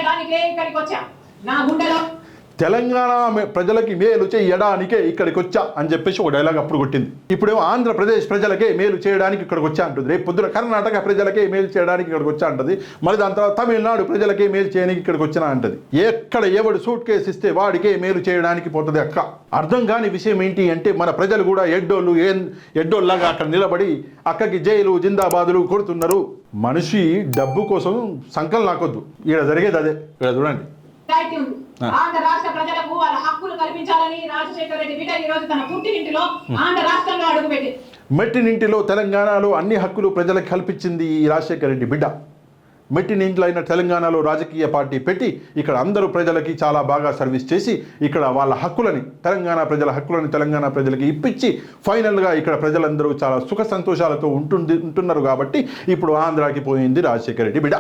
చేయడానికే ఇక్కడికి వచ్చా. నా గుండెలో తెలంగాణ ప్రజలకి మేలు చేయడానికే ఇక్కడికి వచ్చా అని చెప్పేసి ఒక డైలాగ్ అప్పుడు కొట్టింది. ఇప్పుడేమో ఆంధ్రప్రదేశ్ ప్రజలకే మేలు చేయడానికి ఇక్కడికి వచ్చా అంటుంది. రేపు పొద్దున కర్ణాటక ప్రజలకే మేలు చేయడానికి ఇక్కడికి వచ్చా అంటది. మళ్ళీ దాని తర్వాత తమిళనాడు ప్రజలకే మేలు చేయడానికి ఇక్కడికి వచ్చినా అంటది. ఎక్కడ ఎవడు సూట్ కేసు ఇస్తే వాడికే మేలు చేయడానికి పోతుంది అక్క. అర్థం కాని విషయం ఏంటి అంటే మన ప్రజలు కూడా ఎడ్డోళ్ళలాగా అక్కడ నిలబడి అక్కకి జైలు జిందాబాదులు కొడుతున్నారు. మనిషి డబ్బు కోసం సంకల్ నాకొద్దు. ఇక్కడ జరిగేది అదే. ఇక్కడ చూడండి. ఆంధ్ర రాష్ట్ర ప్రజలకు వాళ్ళ హక్కులు కల్పించాలని రాజశేఖర రెడ్డి బిడ్డ ఈ రోజు తన పుట్టినింటిలో ఆంధ్ర రాష్ట్రంలో అడుగుపెట్టి మెట్టినింటిలో తెలంగాణలో అన్ని హక్కులు ప్రజలకు కల్పించింది ఈ రాజశేఖర రెడ్డి బిడ్డ. మెట్టినింట్లో అయిన తెలంగాణలో రాజకీయ పార్టీ పెట్టి ఇక్కడ అందరూ ప్రజలకి చాలా బాగా సర్వీస్ చేసి ఇక్కడ వాళ్ళ హక్కులని తెలంగాణ ప్రజల హక్కులని తెలంగాణ ప్రజలకి ఇప్పించి ఫైనల్గా ఇక్కడ ప్రజలందరూ చాలా సుఖ సంతోషాలతో ఉంటున్నారు. కాబట్టి ఇప్పుడు ఆంధ్రాకి పోయింది రాజశేఖర రెడ్డి బిడ్డ.